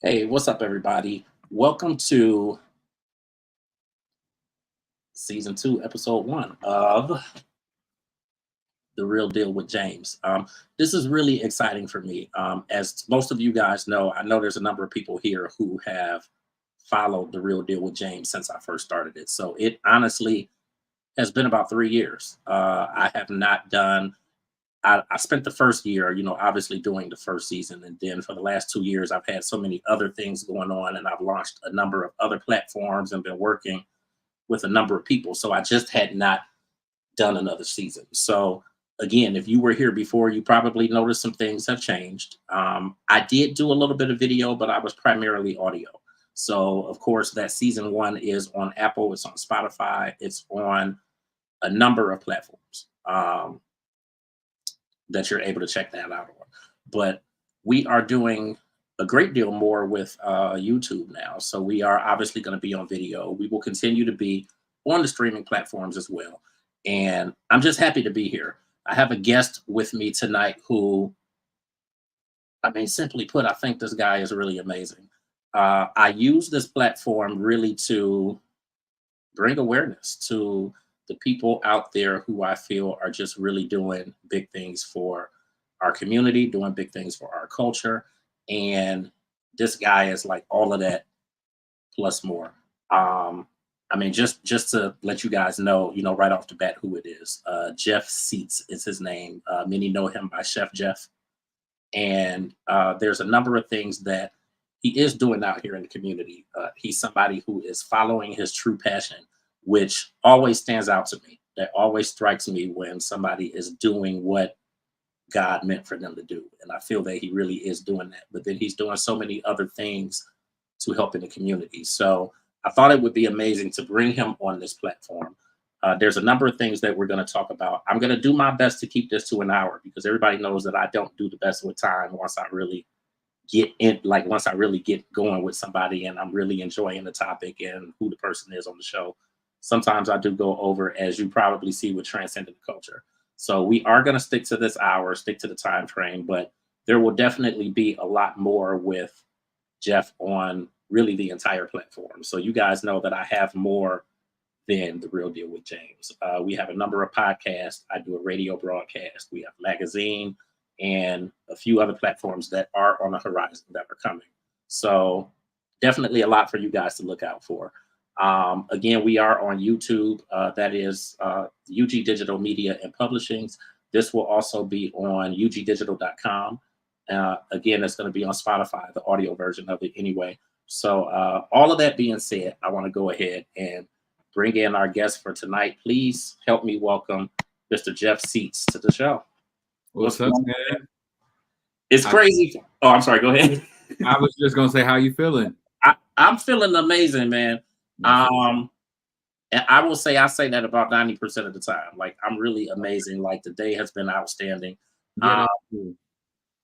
Hey, what's up, everybody? Welcome to season two, episode one of The Real Deal with James. This is really exciting for me. As most of you guys know, I know there's a number of people here who have followed The Real Deal with James since I first started it. So it honestly has been about 3 years. I have not done I spent the first year, obviously doing the first season. And then for the last 2 years, I've had so many other things going on and I've launched a number of other platforms and been working with a number of people. So I just had not done another season. So again, if you were here before, you probably noticed some things have changed. I did do a little bit of video, but I was primarily audio. So of course, that season one is on Apple, it's on Spotify, it's on a number of platforms. That you're able to check that out on. But we are doing a great deal more with YouTube now. So we are obviously going to be on video. We will continue to be on the streaming platforms as well. And I'm just happy to be here. I have a guest with me tonight who, I mean, simply put, I think this guy is really amazing. I use this platform really to bring awareness to the people out there who I feel are just really doing big things for our community, doing big things for our culture. And this guy is like all of that plus more. I mean, just to let you guys know, right off the bat who it is. Jefe Seats is his name. Many know him by Chef Jeff. And there's a number of things that he is doing out here in the community. He's somebody who is following his true passion, which always stands out to me. That always strikes me when somebody is doing what God meant for them to do. And I feel that he really is doing that. But then he's doing so many other things to help in the community. So I thought it would be amazing to bring him on this platform. There's a number of things that we're going to talk about. I'm going to do my best to keep this to an hour because everybody knows that I don't do the best with time once I really get in, like once I really get going with somebody and I'm really enjoying the topic and who the person is on the show. Sometimes I do go over, as you probably see with transcendent culture. So we are going to stick to this hour, stick to the time frame, but there will definitely be a lot more with Jeff on really the entire platform. So you guys know that I have more than The Real Deal with James. We have a number of podcasts. I do a radio broadcast. We have a magazine and a few other platforms that are on the horizon that are coming. So definitely a lot for you guys to look out for. Again, we are on YouTube. That is UG Digital Media and Publishings. This will also be on ugdigital.com. Again, it's going to be on Spotify, the audio version of it anyway. So all of that being said, I want to go ahead and bring in our guest for tonight. Please help me welcome Mr. Jefe Seats to the show. What's up, man? It's crazy. Oh, I'm sorry. Go ahead. I was just gonna say, how you feeling? I'm feeling amazing, man. And I will say I say that about 90% of the time. Like I'm really amazing. Like the day has been outstanding. Yeah,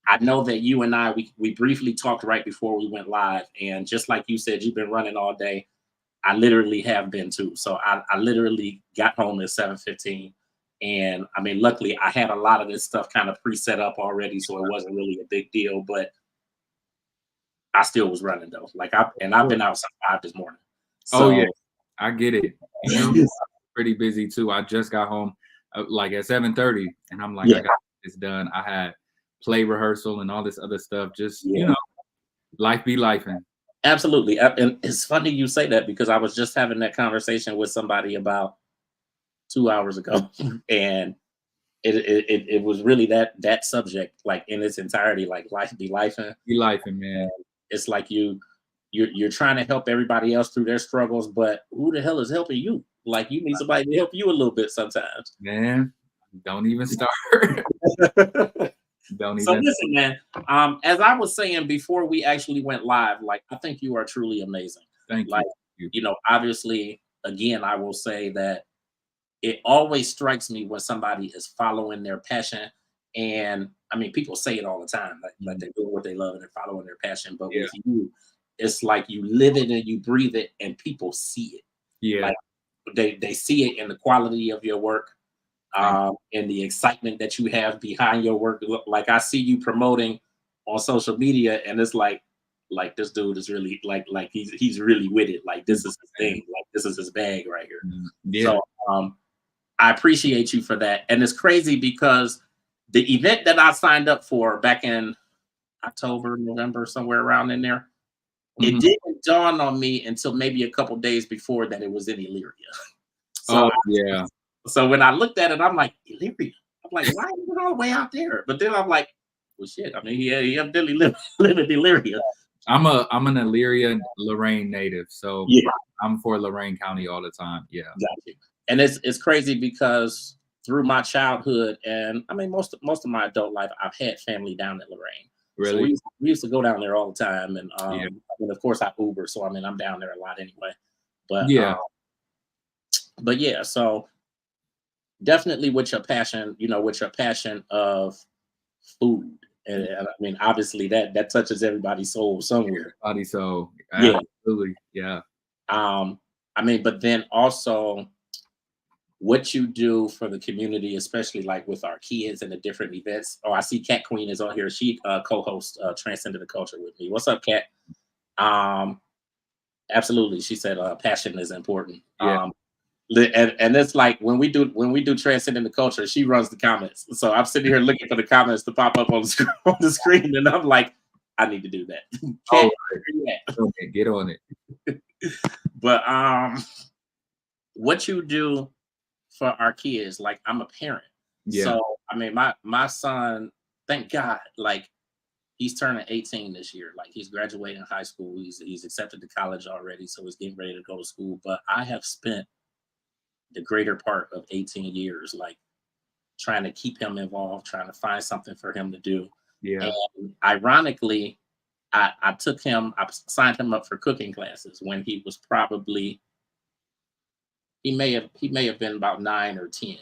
I know that you and we briefly talked right before we went live, and just like you said, you've been running all day. I literally have been too. So I literally got home at 7:15. And I mean, luckily I had a lot of this stuff kind of pre-set up already, so it wasn't really a big deal, but I still was running though. I've been out since 5 this morning. oh So yeah, I get it. I'm pretty busy too. I just got home like at 7:30, and I'm like, yeah, I got this done. I had play rehearsal and all this other stuff. Just yeah, life be lifing. absolutely. And it's funny you say that because I was just having that conversation with somebody about 2 hours ago. And it was really that subject, like in its entirety, like life be lifing. Be lifing, man. It's like you're trying to help everybody else through their struggles, but who the hell is helping you? Like you need somebody to help you a little bit sometimes. Man, don't even start. Don't So even. listen, man. As I was saying before we actually went live, like I think you are truly amazing. Thank Like, you. obviously, again, I will say that it always strikes me when somebody is following their passion. And I mean, people say it all the time, like they're doing what they love and they're following their passion. But Yeah, with you, it's like you live it and you breathe it, and people see it. yeah. Like they see it in the quality of your work, Thank and the excitement that you have behind your work. Like I see you promoting on social media, and it's like like this dude is really like he's really with it. Like this is his thing. Like this is his bag right here. Yeah. So I appreciate you for that. And it's crazy because the event that I signed up for back in October, November, somewhere around in there, it didn't dawn on me until maybe a couple days before that it was in Illyria. So, Oh yeah. so when I looked at it, I'm like, Illyria. I'm like, why is it all the way out there? But then I'm like, well, shit. I mean, he evidently live in Illyria. I'm an Elyria, Lorain native, so Yeah, I'm for Lorain County all the time. Yeah. got you. And it's crazy because through my childhood and I mean most of my adult life, I've had family down at Lorain. So Really? we used to go down there all the time, and Yeah. I mean, of course, I Uber, so I mean, I'm down there a lot anyway. Yeah. But yeah, so definitely with your passion, with your passion of food, and I mean, obviously that touches everybody's soul somewhere. Body so Yeah. absolutely. Yeah. I mean, but then also what you do for the community, especially like with our kids and the different events. Oh, I see Cat Queen is on here. She co-hosts Transcendent the Culture with me. What's up, Cat? Absolutely. She said passion is important. Yeah. And it's like when we do Transcendent the Culture, she runs the comments. So I'm sitting here looking for the comments to pop up on the screen, and I'm like, I need to do that. Oh, Cat, okay, get on it. but what you do for our kids, like I'm a parent. Yeah. So I mean my son, thank God, like he's turning 18 this year. Like he's graduating high school. He's accepted to college already, so he's getting ready to go to school. But I have spent the greater part of 18 years like trying to keep him involved, trying to find something for him to do. Yeah. And ironically, I signed him up for cooking classes when he was probably he may have been about 9 or 10,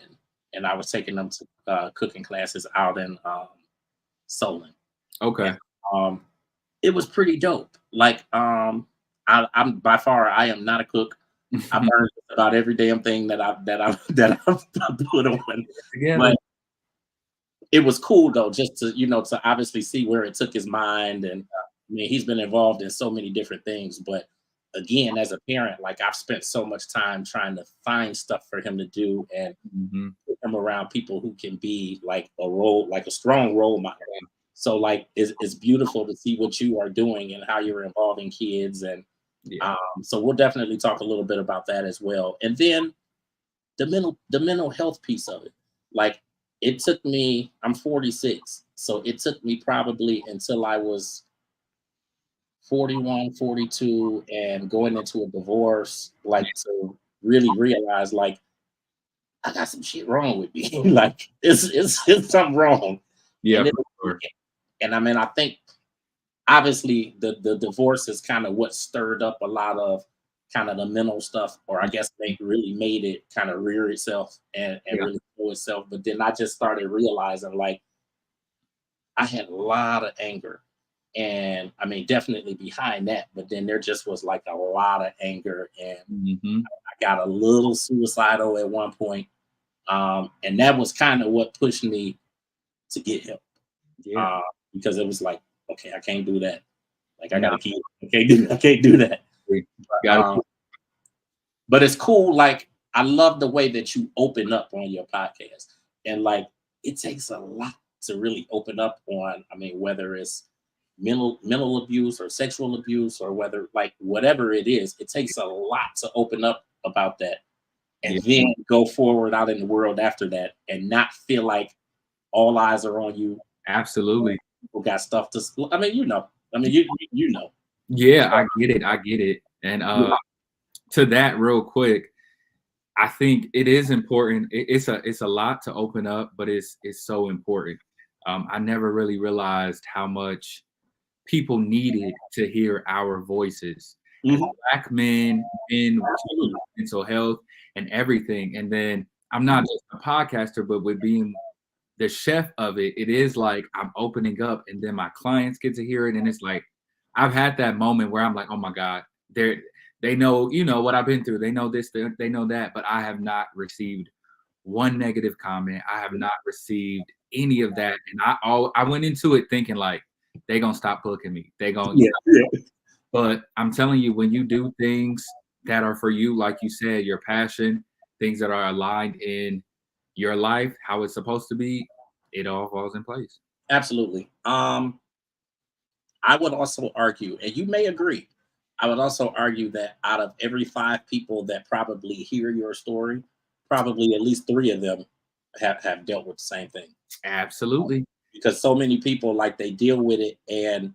and I was taking them to cooking classes out in Solon. Okay. And, it was pretty dope. Like I'm by far I am not a cook. I've learned about every damn thing that I've put on. But it was cool though, just to to obviously see where it took his mind. And I mean, he's been involved in so many different things. But again, as a parent, like I've spent so much time trying to find stuff for him to do and put him around people who can be like a strong role model. So like it's beautiful to see what you are doing and how you're involving kids. And so we'll definitely talk a little bit about that as well. And then the mental health piece of it. Like it took me, I'm 46, so it took me probably until I was 41, 42, and going into a divorce, like to really realize like I got some shit wrong with me. Like it's something wrong. Yeah. And I mean, I think obviously the divorce is kind of what stirred up a lot of kind of the mental stuff, or I guess they really made it kind of rear itself and really show itself. But then I just started realizing like I had a lot of anger. And I mean, definitely behind that, but then there just was like a lot of anger, and I got a little suicidal at one point. And that was kind of what pushed me to get help. Because it was like, okay, I can't do that. Like I got a kid. I can't do that. But it's cool. Like I love the way that you open up on your podcast, and like it takes a lot to really open up on. I mean, whether it's mental abuse or sexual abuse, or whether like whatever it is, it takes a lot to open up about that, and then go forward out in the world after that, and not feel like all eyes are on you. Absolutely. People got stuff to. I mean, you know. Yeah, I get it. And to that, real quick, I think it is important. It's a lot to open up, but it's so important. I never really realized how much people needed to hear our voices. As Black men in mental health and everything. And then I'm not just a podcaster, but with being the chef of it, it is like I'm opening up, and then my clients get to hear it, and it's like I've had that moment where I'm like, oh my God, they know, what I've been through. They know this, they know that, but I have not received one negative comment. I have not received any of that, and I went into it thinking like, they gonna stop booking me. They gonna, Yeah. but I'm telling you, when you do things that are for you, like you said, your passion, things that are aligned in your life, how it's supposed to be, it all falls in place. Absolutely. I would also argue, and you may agree, I would also argue that out of every 5 people that probably hear your story, probably at least 3 of them have dealt with the same thing. Absolutely. Because so many people, like, they deal with it and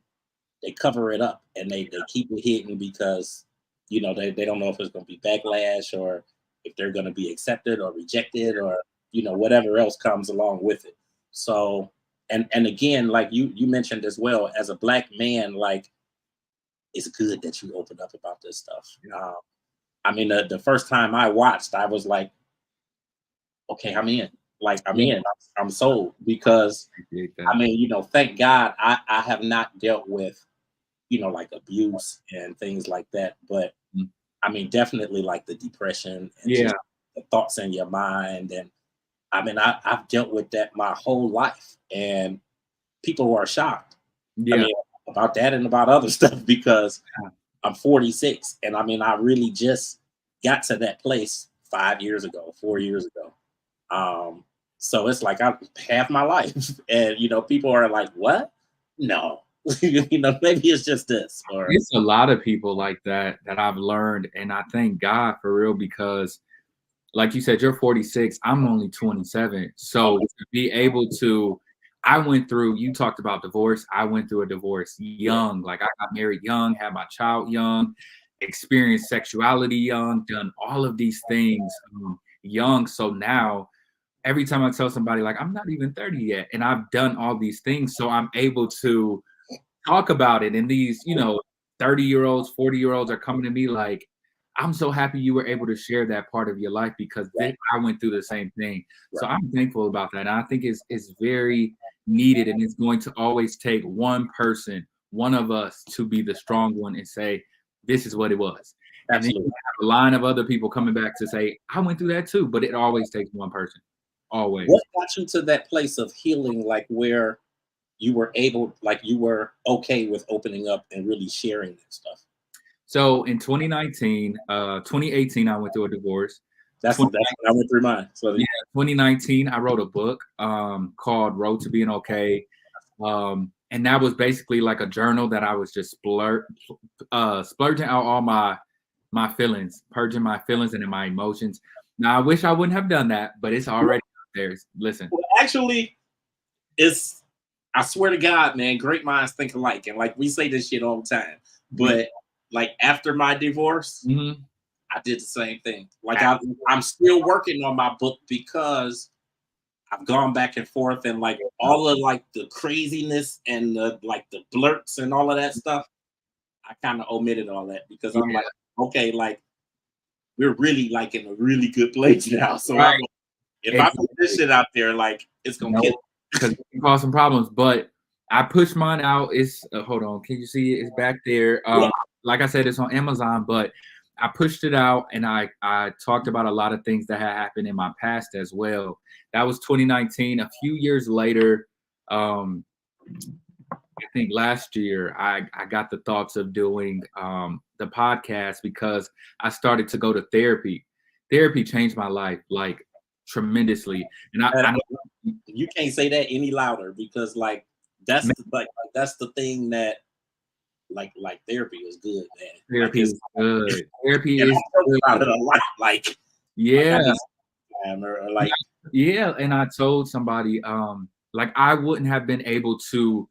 they cover it up and they keep it hidden because they don't know if it's going to be backlash or if they're going to be accepted or rejected or whatever else comes along with it. So and again, like you mentioned as well, as a black man, like, it's good that you open up about this stuff. I mean, the first time I watched, I was like, okay, I'm in. Like, I'm Yeah. in. I'm sold because Appreciate I that. mean, thank God I have not dealt with like abuse and things like that. But Mm. I mean, definitely like the depression and Yeah. just the thoughts in your mind. And I mean, I've dealt with that my whole life, and people are shocked. I Yeah. mean, about that and about other stuff because Yeah. I'm 46, and I mean, I really just got to that place 5 years ago, 4 years ago. So it's like I half my life, and people are like, "What? No, maybe it's just this." Or It's a lot of people like that that I've learned, and I thank God for real because, like you said, you're 46. I'm only 27. So okay, to be able to, I went through. You talked about divorce. I went through a divorce yeah, young. Like I got married young, had my child young, experienced sexuality young, done all of these things young. So now every time I tell somebody like I'm not even 30 yet, and I've done all these things, so I'm able to talk about it. And these, 30-year-olds, 40-year-olds are coming to me like, I'm so happy you were able to share that part of your life because right, I went through the same thing. So right, I'm thankful about that. And I think it's very needed, and it's going to always take one person, one of us, to be the strong one and say, this is what it was. And then you absolutely. have a line of other people coming back to say, I went through that too. But it always takes one person. What Always. got you to that place of healing, like where you were able, like you were okay with opening up and really sharing that stuff? So in 2018, I went through a divorce. That's 20, when I went through mine. So yeah, 2019, I wrote a book called Road to Being Okay. And that was basically like a journal that I was just splurging out all my feelings, purging my feelings and my emotions. Now I wish I wouldn't have done that, but it's already out there. Listen. well, actually, it's I swear to God, man, great minds think alike, and like we say this shit all the time. Yeah. But like after my divorce, Mhm. I did the same thing. Like I'm still working on my book because I've gone back and forth and like all of like the craziness and the like the blurts and all of that stuff. I kind of omitted all that because Yeah. I'm like, okay, like we're really like in a really good place now. So Right. if I put this Exactly. shit out there, like it's gonna No, kill. because it can cause some problems. But I pushed mine out. It's hold on, can you see it? It's back there. Yeah, Like I said, it's on Amazon, but I pushed it out and I talked about a lot of things that had happened in my past as well. That was 2019. A few years later, um, I think last year I got the thoughts of doing the podcast because I started to go to therapy. Therapy changed my life like tremendously. And and I you can't say that any louder because like that's the thing that like therapy is good, man. Like Therapy it's is good. Therapy and I is talk about it good. a lot. Like I Yeah, need some time or like yeah. And I told somebody, like I wouldn't have been able to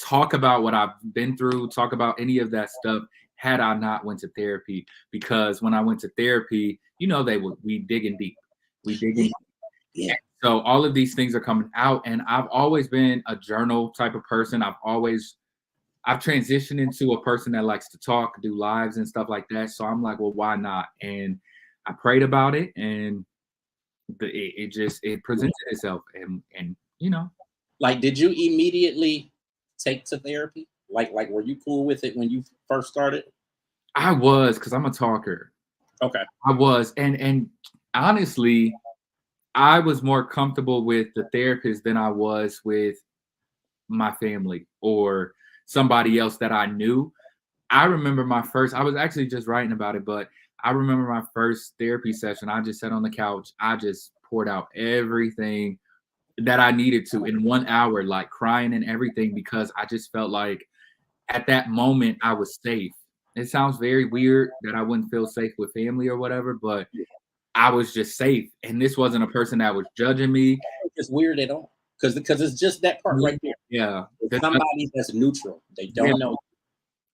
talk about what I've been through, talk about any of that stuff had I not went to therapy. Because when I went to therapy, we digging deep. We yeah, digging. yeah. So all of these things are coming out, and I've always been a journal type of person. I've transitioned into a person that likes to talk, do lives and stuff like that. So I'm like, well, why not? And I prayed about it, and it presented itself, and Like, did you immediately take to therapy? Like were you cool with it when you first started? I was because I'm a talker. Okay. I was, and honestly, I was more comfortable with the therapist than I was with my family or somebody else that I knew. I remember I was actually just writing about it, but I remember my first therapy session. I just sat on the couch. I just poured out everything that I needed to in 1 hour, like crying and everything, because I just felt like at that moment I was safe. It sounds very weird that I wouldn't feel safe with family or whatever, but I was just safe. And this wasn't a person that was judging me. It's weird at all. Because it's just that part right there. Yeah. It's somebody that's neutral. They don't know.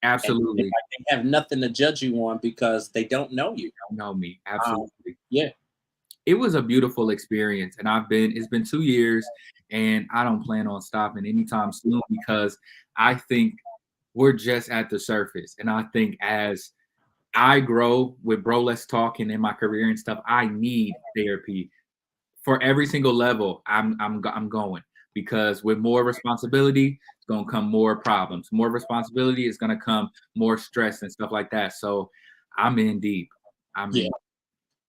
Absolutely. They have nothing to judge you on because they don't know you. Don't know me. Absolutely. Yeah. It was a beautiful experience. And it's been 2 years and I don't plan on stopping anytime soon because I think we're just at the surface. And I think as I grow with Bro Let's Talk and in my career and stuff, I need therapy for every single level. I'm going because with more responsibility, it's gonna come more problems. More responsibility is gonna come more stress and stuff like that. So I'm in deep.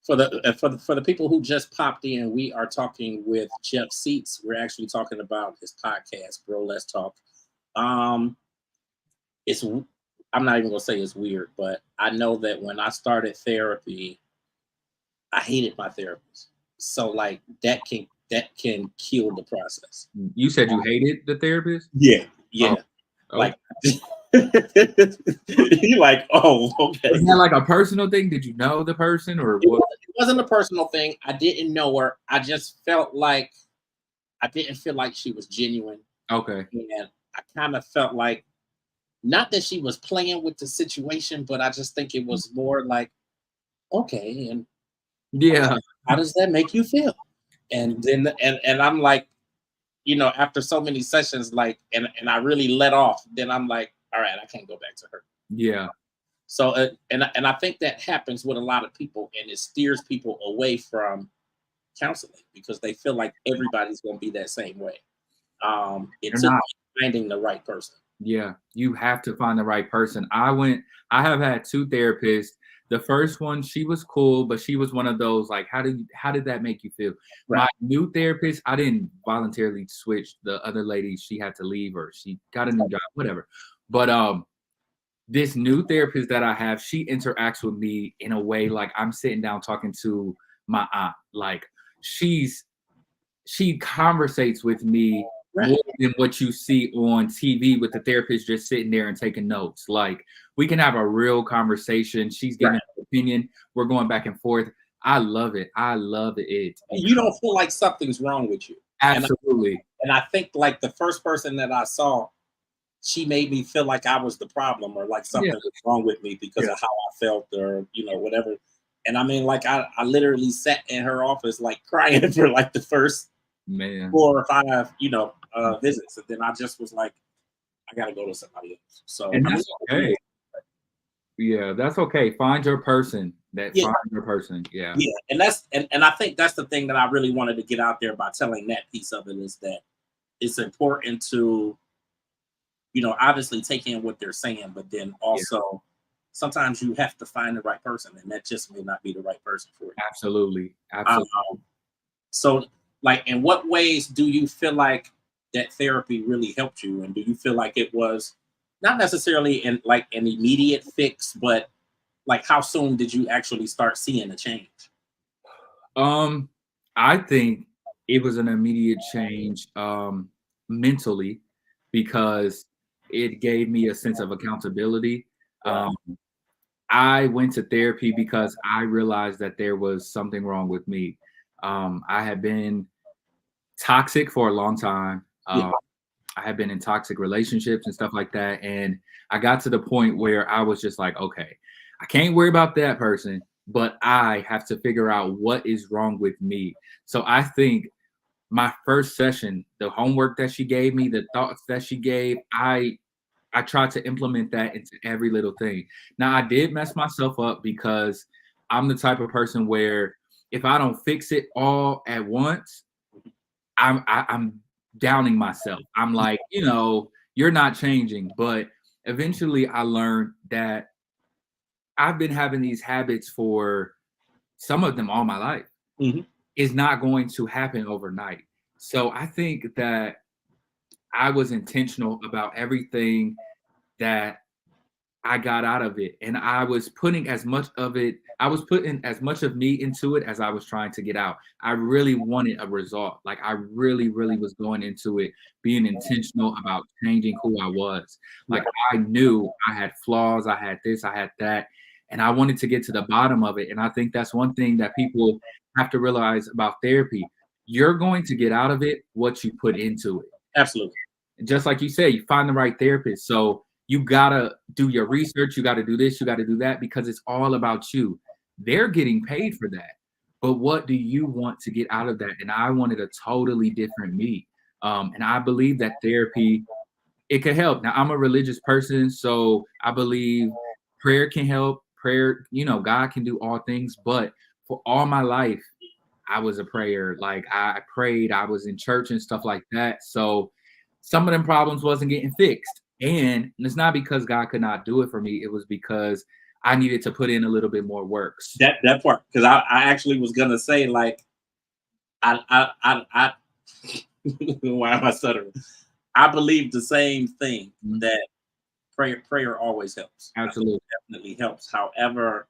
For the people who just popped in, we are talking with Jefe Seats. We're actually talking about his podcast, Bro Let's Talk. It's I'm not even gonna say it's weird, but I know that when I started therapy, I hated my therapist. So like that can kill the process. You said you hated the therapist? Yeah. Oh. Like you like, oh, okay. Is that like a personal thing? Did you know the person or what? It wasn't a personal thing. I didn't know her. I just felt like I didn't feel like she was genuine. Okay. And I kind of felt like not that she was playing with the situation, but I just think it was more like, okay, and how does that make you feel? And then and I'm like, after so many sessions, like, and I really let off, then I'm like, all right, I can't go back to her. Yeah. So and I think that happens with a lot of people, and it steers people away from counseling because they feel like everybody's going to be that same way. It's finding the right person. Yeah, you have to find the right person. I have had 2 therapists. The first one, she was cool, but she was one of those like, how did that make you feel? Right. My new therapist, I didn't voluntarily switch. The other lady, she had to leave or she got a new job, whatever. But this new therapist that I have, she interacts with me in a way like I'm sitting down talking to my aunt. Like she conversates with me more than what you see on TV with the therapist just sitting there and taking notes. Like we can have a real conversation. She's giving her opinion. We're going back and forth. I love it. I love it. You don't feel like something's wrong with you. Absolutely. And I think like the first person that I saw, she made me feel like I was the problem or like something was wrong with me because of how I felt or, whatever. And I mean, like I literally sat in her office, like crying for like the first 4 or 5, visits. And then I just was like, I got to go to somebody else. So and that's okay. Yeah, that's okay. Find your person. Find your person. Yeah. Yeah. And I think that's the thing that I really wanted to get out there by telling that piece of it is that it's important to, obviously take in what they're saying, but then also sometimes you have to find the right person, and that just may not be the right person for you. Absolutely. So, like, in what ways do you feel like that therapy really helped you? And do you feel like it was not necessarily an immediate fix, but like how soon did you actually start seeing a change? I think it was an immediate change mentally because it gave me a sense of accountability. I went to therapy because I realized that there was something wrong with me. I had been toxic for a long time. I had been in toxic relationships and stuff like that. And I got to the point where I was just like, okay, I can't worry about that person, but I have to figure out what is wrong with me. So I think my first session, the homework that she gave me, the thoughts that she gave, I tried to implement that into every little thing. Now I did mess myself up because I'm the type of person where if I don't fix it all at once, I'm downing myself. I'm like, you're not changing. But eventually I learned that I've been having these habits for some of them all my life. It's not going to happen overnight. So I think that I was intentional about everything that I got out of it. And I was putting as much of it, I was putting as much of me into it as I was trying to get out. I really wanted a result. Like I really, really was going into it, being intentional about changing who I was. Like I knew I had flaws, I had this, I had that, and I wanted to get to the bottom of it. And I think that's one thing that people have to realize about therapy. You're going to get out of it what you put into it. Absolutely. Just like you said, you find the right therapist. So you gotta do your research. You gotta do this. You gotta do that because it's all about you. They're getting paid for that. But what do you want to get out of that? And I wanted a totally different me. And I believe that therapy, it can help. Now, I'm a religious person, so I believe prayer can help. Prayer, God can do all things. But for all my life, I was a prayer. Like I prayed, I was in church and stuff like that. So some of them problems wasn't getting fixed. And it's not because God could not do it for me. It was because I needed to put in a little bit more work. That part, because I actually was gonna say, like, I why am I stuttering? I believe the same thing, that prayer always helps. Absolutely, definitely helps. However,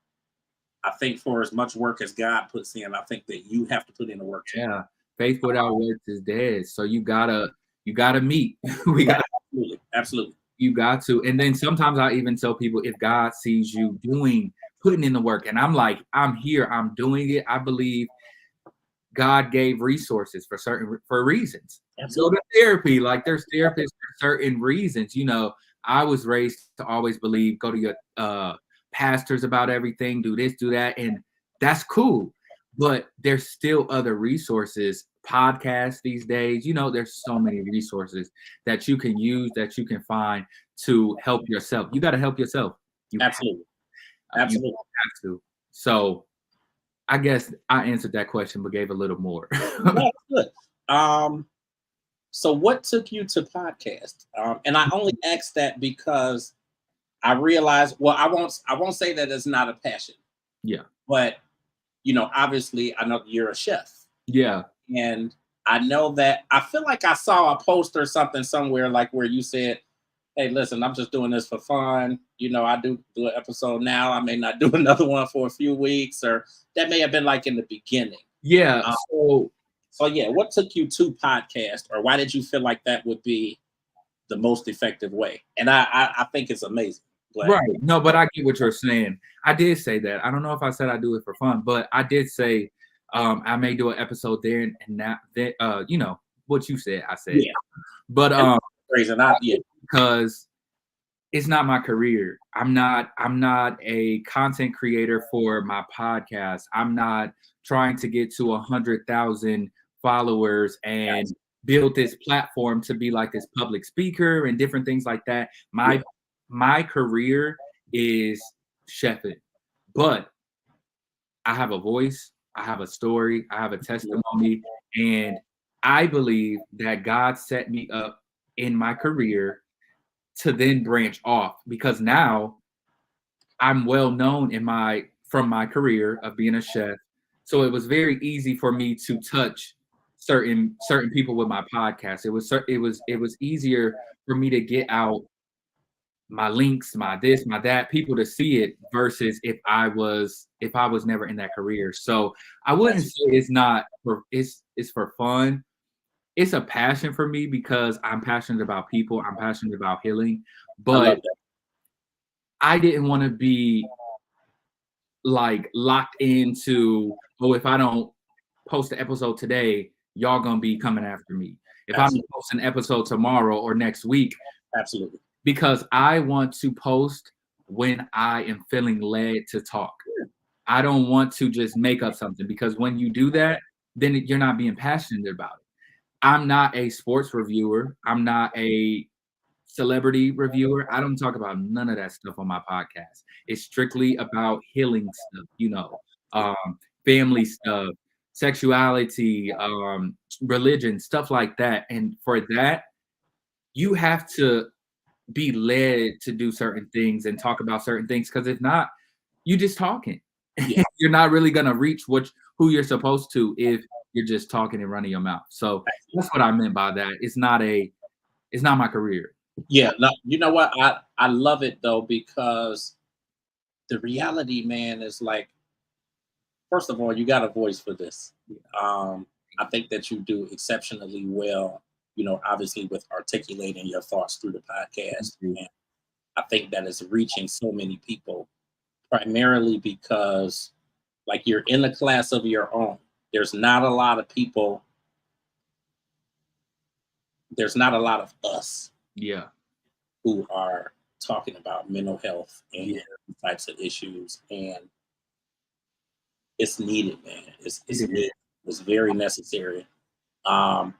I think for as much work as God puts in, I think that you have to put in the work too. Yeah, faith without works is dead. So you gotta meet. We got absolutely. You got to. And then sometimes I even tell people, if God sees you putting in the work, and I'm like, I'm here, I'm doing it. I believe God gave resources for reasons. Absolutely. Go to therapy. Like there's therapists for certain reasons. I was raised to always believe, go to your pastors about everything, do this, do that. And that's cool. But there's still other resources, podcasts these days. There's so many resources that you can use, that you can find to help yourself. You got to help yourself. Absolutely. Absolutely. You have to. So I guess I answered that question, but gave a little more. That's good. So what took you to podcast? And I only asked that because I realized, well, I won't say that it's not a passion. Yeah. But obviously I know you're a chef. Yeah. And I know that I feel like I saw a post or something somewhere, like where you said, hey, listen, I'm just doing this for fun. I do an episode now. I may not do another one for a few weeks, or that may have been like in the beginning. Yeah. So yeah, what took you to podcast, or why did you feel like that would be the most effective way? And I think it's amazing. Right. No, but I get what you're saying. I did say that. I don't know if I said I do it for fun, but I did say I may do an episode there and that what you said, I said. Yeah. But yeah. Because it's not my career. I'm not a content creator for my podcast. I'm not trying to get to 100,000 followers and build this platform to be like this public speaker and different things like that. My career is chefing, but I have a voice, I have a story, I have a testimony, and I believe that God set me up in my career to then branch off, because now I'm well known from my career of being a chef. So it was very easy for me to touch certain people with my podcast. It was easier for me to get out my links, my this, my that, people to see it, versus if I was never in that career. So I wouldn't say it's for fun. It's a passion for me because I'm passionate about people. I'm passionate about healing, but I didn't want to be like locked into, if I don't post an episode today, y'all gonna be coming after me. If I'm posting an episode tomorrow or next week, absolutely. Because I want to post when I am feeling led to talk. I don't want to just make up something, because when you do that, then you're not being passionate about it. I'm not a sports reviewer. I'm not a celebrity reviewer. I don't talk about none of that stuff on my podcast. It's strictly about healing stuff, family stuff, sexuality, religion, stuff like that. And for that, you have to be led to do certain things and talk about certain things, because if not, you just talking. Yeah. You're not really gonna reach who you're supposed to if you're just talking and running your mouth. So that's what I meant by that. It's not a it's not my career. Yeah, no, you know what? I love it though, because the reality, man, is like, first of all, you got a voice for this. I think that you do exceptionally well, obviously with articulating your thoughts through the podcast. And I think that is reaching so many people, primarily because, like, you're in a class of your own. There's not a lot of people, there's not a lot of us Yeah. who are talking about mental health and types of issues. And it's needed, man. It's needed. It's very necessary. Um,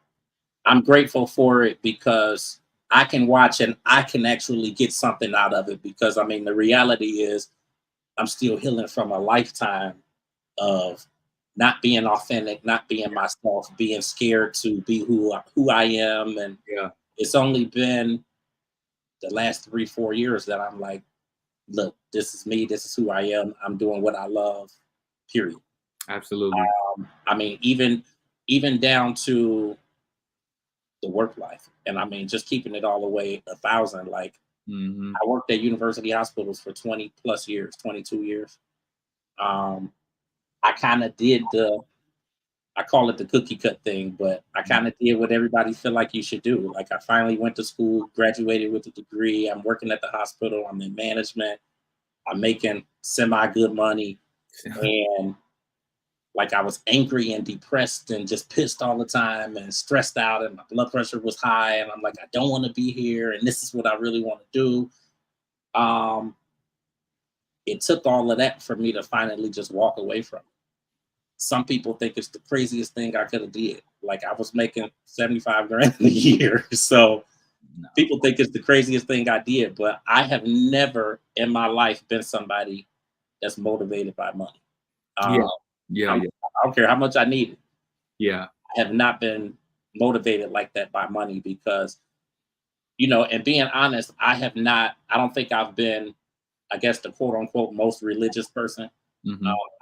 I'm grateful for it because I can watch and I can actually get something out of it, because I mean, the reality is I'm still healing from a lifetime of not being authentic, not being myself, being scared to be who I am. And it's only been the last 3-4 years that I'm like, look, this is me, this is who I am. I'm doing what I love, period. Absolutely. I mean, even down to the work life. And I mean, just keeping it all the way 1,000. Like, I worked at university hospitals for 20 plus years, 22 years. I kind of did I call it the cookie cut thing, but I kind of did what everybody feel like you should do. Like, I finally went to school, graduated with a degree. I'm working at the hospital. I'm in management. I'm making semi good money. And like, I was angry and depressed and just pissed all the time and stressed out, and my blood pressure was high. And I'm like, I don't want to be here. And this is what I really want to do. It took all of that for me to finally just walk away from it. Some people think it's the craziest thing I could have did. Like, I was making 75 grand a year. So people think it's the craziest thing I did, but I have never in my life been somebody that's motivated by money. I don't care how much I need it. Yeah. I have not been motivated like that by money because, and being honest, I don't think I've been, I guess, the quote unquote most religious person.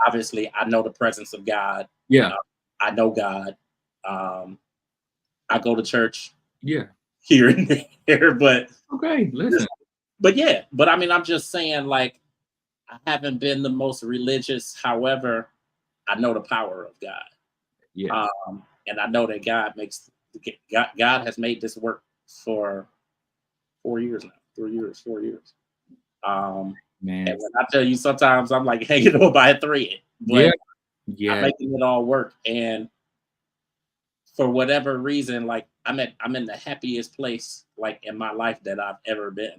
Obviously, I know the presence of God. Yeah. I know God. I go to church. Yeah. Here and there, but okay, listen. But I mean, I'm just saying, like, I haven't been the most religious. However, I know the power of God. Yeah. And I know that God has made this work for 4 years now. 3 years, 4 years. Man. And when I tell you, sometimes I'm like hanging on by a thread, but I'm making it all work. And for whatever reason, like, I'm in the happiest place, like, in my life that I've ever been.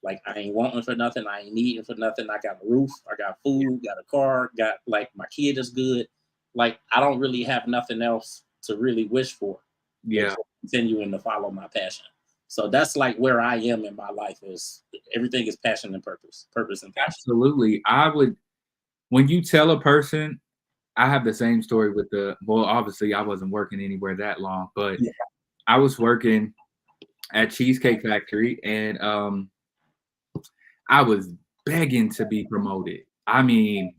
Like, I ain't wanting for nothing, I ain't needing for nothing. I got a roof, I got food, got a car, got, like, my kid is good. Like, I don't really have nothing else to really wish for. Yeah. Continuing to follow my passion. So that's like where I am in my life, is everything is passion and purpose and passion. Absolutely. When you tell a person, I have the same story with obviously I wasn't working anywhere that long, but I was working at Cheesecake Factory, and I was begging to be promoted. I mean,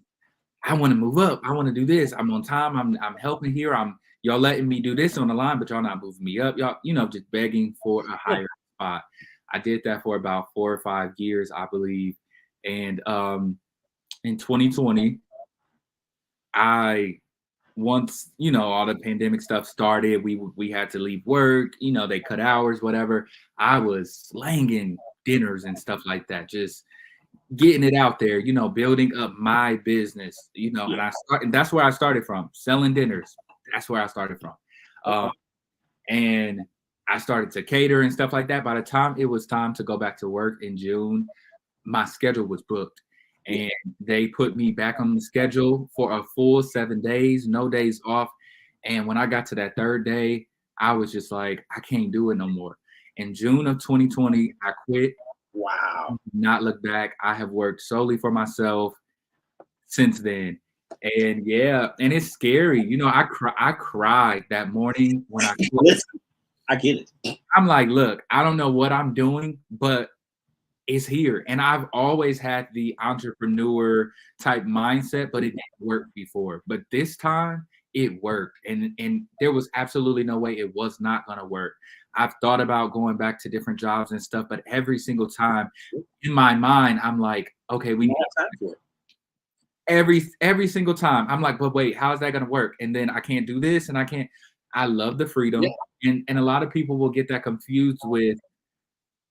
I want to move up. I want to do this. I'm on time. I'm helping here. Y'all letting me do this on the line, but y'all not moving me up. Y'all, just begging for a higher spot. I did that for about 4 or 5 years, I believe. And in 2020, once all the pandemic stuff started, we had to leave work. They cut hours, whatever. I was slanging dinners and stuff like that, just getting it out there, building up my business, and that's where I started from, selling dinners. That's where I started from. And I started to cater and stuff like that. By the time it was time to go back to work in June, my schedule was booked, and they put me back on the schedule for a full 7 days, no days off. And when I got to that third day, I was just like, I can't do it no more. In June of 2020, I quit. Wow. Not look back. I have worked solely for myself since then. And and it's scary. I cried that morning when I quit. Listen, I get it. I'm like, look, I don't know what I'm doing, but it's here. And I've always had the entrepreneur type mindset, but it didn't work before. But this time it worked. And there was absolutely no way it was not gonna work. I've thought about going back to different jobs and stuff, but every single time in my mind, I'm like, okay, we need time for it. every single time. I'm like, but wait, how is that going to work? And then I can't do this and I can't. I love the freedom. Yeah. And a lot of people will get that confused with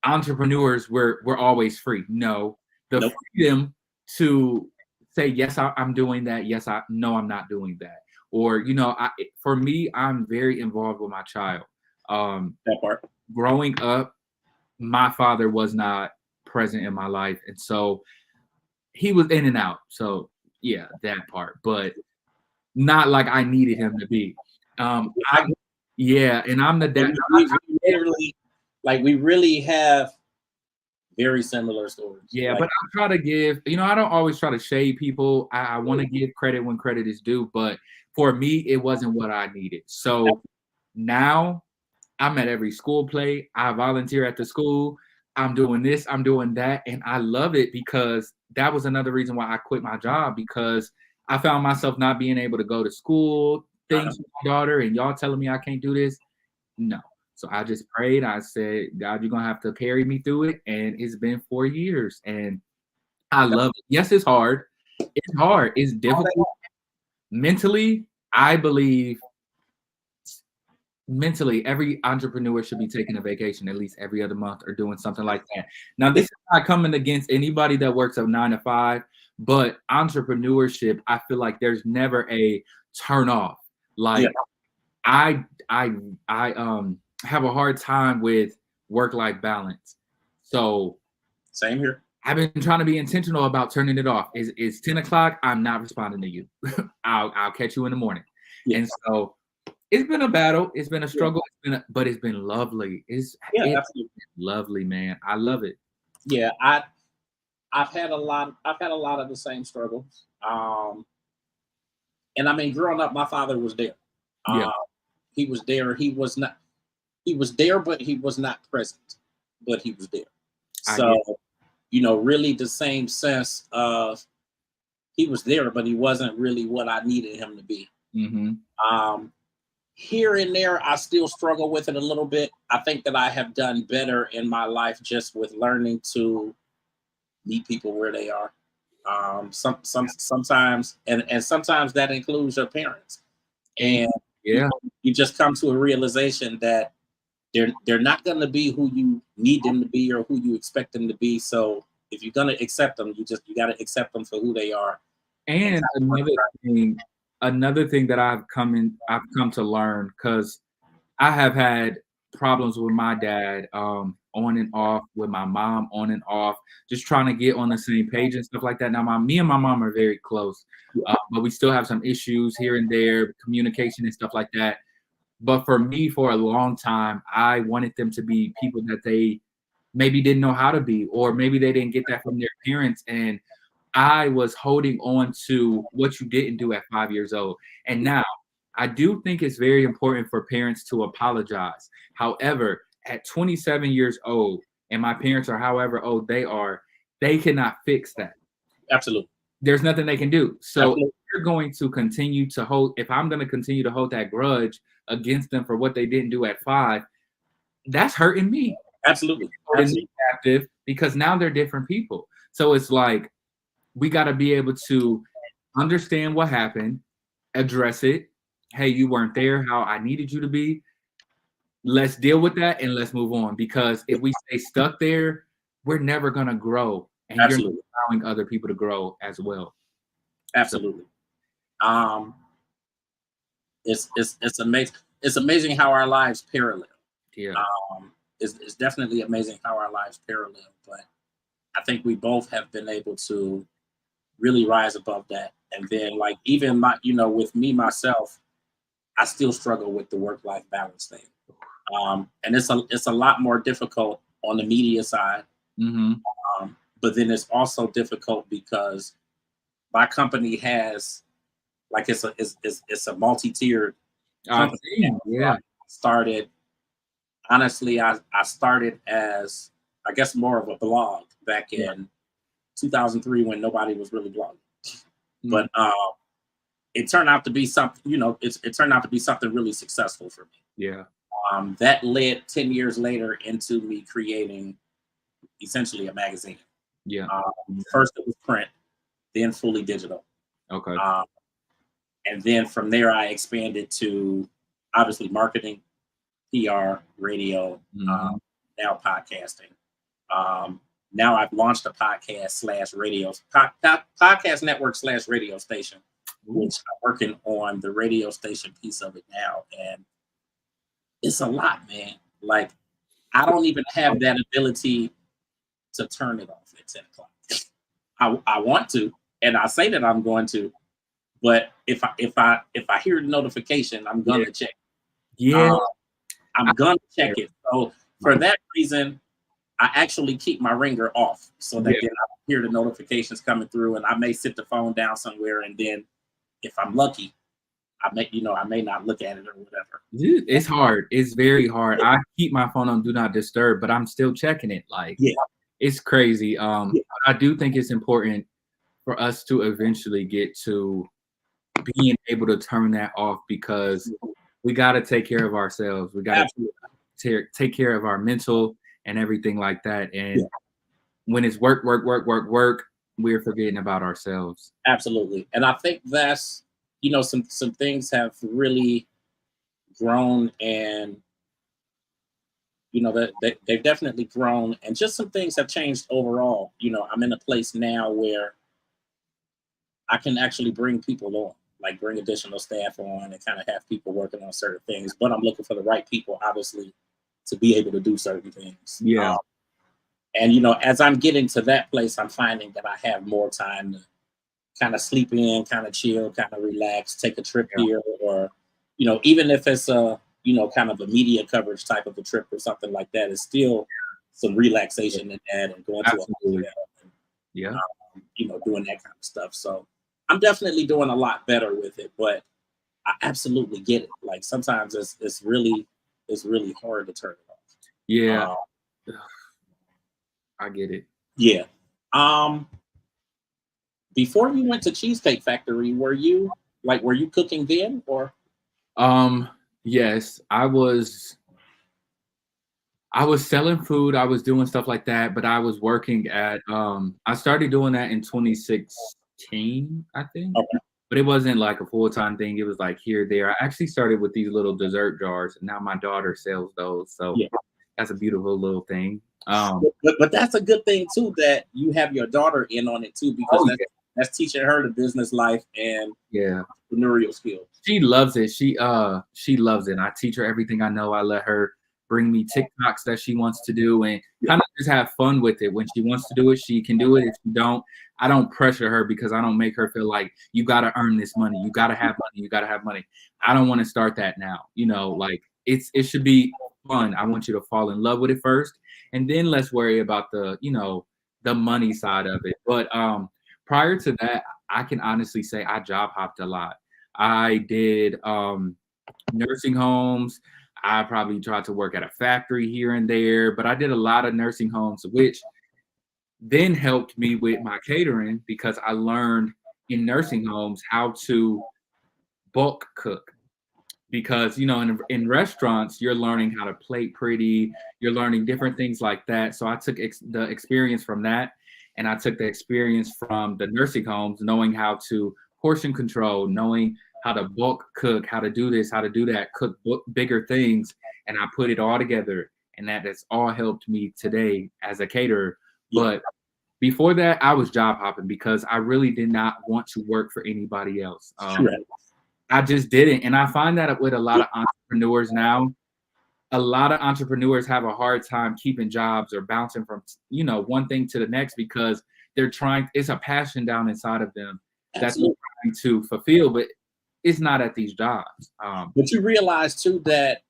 entrepreneurs. We're always free. No, the freedom to say, yes, I'm doing that. Yes, no, I'm not doing that. Or, for me, I'm very involved with my child. That part. Growing up, my father was not present in my life. And so he was in and out. So yeah, that part, but not like I needed him to be. And I'm the dad. We really have very similar stories. Yeah, but I try to give, I don't always try to shade people. I want to give credit when credit is due, but for me, it wasn't what I needed. So now I'm at every school play. I volunteer at the school. I'm doing this, I'm doing that. And I love it because that was another reason why I quit my job, because I found myself not being able to go to school, things with my daughter, and y'all telling me I can't do this. No. So I just prayed. I said, God, you're going to have to carry me through it. And it's been 4 years and I love it. Yes, it's hard. It's hard. It's difficult. Mentally, I believe every entrepreneur should be taking a vacation at least every other month or doing something like that. Now, this is not coming against anybody that works a 9 to 5, but entrepreneurship, I feel like there's never a turn off. Like I have a hard time with work-life balance. So same here. I've been trying to be intentional about turning it off. It's 10 o'clock. I'm not responding to you. I'll catch you in the morning. And so it's been a battle. It's been a struggle. But it's been lovely. It's lovely, man. I love it. Yeah, I've had a lot of the same struggles. And I mean, growing up, my father was there. He was there. He was there, but he was not present. But he was there. So, really the same sense of he was there, but he wasn't really what I needed him to be. Mm-hmm. Here and there, I still struggle with it a little bit. I think that I have done better in my life just with learning to meet people where they are. Sometimes, and sometimes that includes your parents. And you just come to a realization that they're not going to be who you need them to be or who you expect them to be. So if you're going to accept them, you got to accept them for who they are. And another thing that I've come to learn, because I have had problems with my dad, on and off, with my mom on and off, just trying to get on the same page and stuff like that. Now, me and my mom are very close, but we still have some issues here and there, communication and stuff like that. But for me, for a long time, I wanted them to be people that they maybe didn't know how to be, or maybe they didn't get that from their parents. And I was holding on to what you didn't do at 5 years old. And now I do think it's very important for parents to apologize. However, at 27 years old, and my parents are however old they are, they cannot fix that. Absolutely. There's nothing they can do. So if you're going to continue to hold, if I'm going to continue to hold that grudge against them for what they didn't do at 5, that's hurting me. Absolutely. Active, because now they're different people. So it's like, we got to be able to understand what happened, address it. Hey, you weren't there how I needed you to be. Let's deal with that and let's move on. Because if we stay stuck there, we're never going to grow. And you're not allowing other people to grow as well. Absolutely. It's amazing. It's amazing how our lives parallel. Yeah. It's definitely amazing how our lives parallel. But I think we both have been able to really rise above that. And then, like, even with me myself, I still struggle with the work-life balance thing. And it's a lot more difficult on the media side. Mm-hmm. But then it's also difficult because my company has, like, it's a multi-tiered company. Honestly, I started as, I guess, more of a blog back in 2003 when nobody was really blogging. Mm-hmm. But it turned out to be something, it turned out to be something really successful for me. Yeah. That led 10 years later into me creating essentially a magazine. Yeah. First it was print, then fully digital. Okay. And then from there, I expanded to obviously marketing, PR, radio, now podcasting. Now I've launched a podcast network / radio station, which I'm working on the radio station piece of it now. And it's a lot, man. Like, I don't even have that ability to turn it off at 10 o'clock. I want to, and I say that I'm going to, but if I hear the notification, I'm gonna check. Yeah, I'm gonna check it. So for that reason, I actually keep my ringer off so that then I hear the notifications coming through, and I may sit the phone down somewhere, and then if I'm lucky, I may not look at it or whatever. Dude, it's hard. It's very hard. I keep my phone on do not disturb, but I'm still checking it. Like, it's crazy. I do think it's important for us to eventually get to being able to turn that off, because we got to take care of ourselves. We got to take care of our mental and everything like that. And when it's work, we're forgetting about ourselves. Absolutely. And I think that's, some things have really grown, and that they've definitely grown, and just some things have changed overall. I'm in a place now where I can actually bring people on, like bring additional staff on, and kind of have people working on certain things. But I'm looking for the right people, obviously, to be able to do certain things. Yeah. And as I'm getting to that place, I'm finding that I have more time to kind of sleep in, kind of chill, kind of relax, take a trip here, or even if it's a kind of a media coverage type of a trip or something like that, it's still some relaxation in that, and going to a hotel and, doing that kind of stuff. So I'm definitely doing a lot better with it, but I absolutely get it. Like, sometimes it's really hard to turn it off. Yeah. I get it. Yeah. Before you went to Cheesecake Factory, were you cooking then, or? Yes, I was selling food. I was doing stuff like that, but I was working at, I started doing that in 2016, I think. Okay. But it wasn't like a full-time thing. It was like here, there. I actually started with these little dessert jars, and now my daughter sells those. So that's a beautiful little thing. But that's a good thing too, that you have your daughter in on it too, because that's teaching her the business life and entrepreneurial skills. She loves it. She loves it. I teach her everything I know. I let her bring me TikToks that she wants to do, and kind of just have fun with it. When she wants to do it, she can do it. If she don't, I don't pressure her, because I don't make her feel like you got to earn this money. You got to have money. You got to have money. I don't want to start that now. Like, it should be fun. I want you to fall in love with it first, and then let's worry about the money side of it. But prior to that, I can honestly say I job hopped a lot. I did nursing homes. I probably tried to work at a factory here and there, but I did a lot of nursing homes, which then helped me with my catering, because I learned in nursing homes how to bulk cook. Because in restaurants, you're learning how to plate pretty, you're learning different things like that. So I took the experience from that, and I took the experience from the nursing homes, knowing how to portion control, knowing how to bulk cook, how to do this, how to do that, cook bigger things, and I put it all together, and that has all helped me today as a caterer. But before that, I was job hopping because I really did not want to work for anybody else. I just didn't. And I find that with a lot of entrepreneurs now, a lot of entrepreneurs have a hard time keeping jobs or bouncing from, one thing to the next, because they're it's a passion down inside of them that they're trying to fulfill, but it's not at these jobs. But you realize too that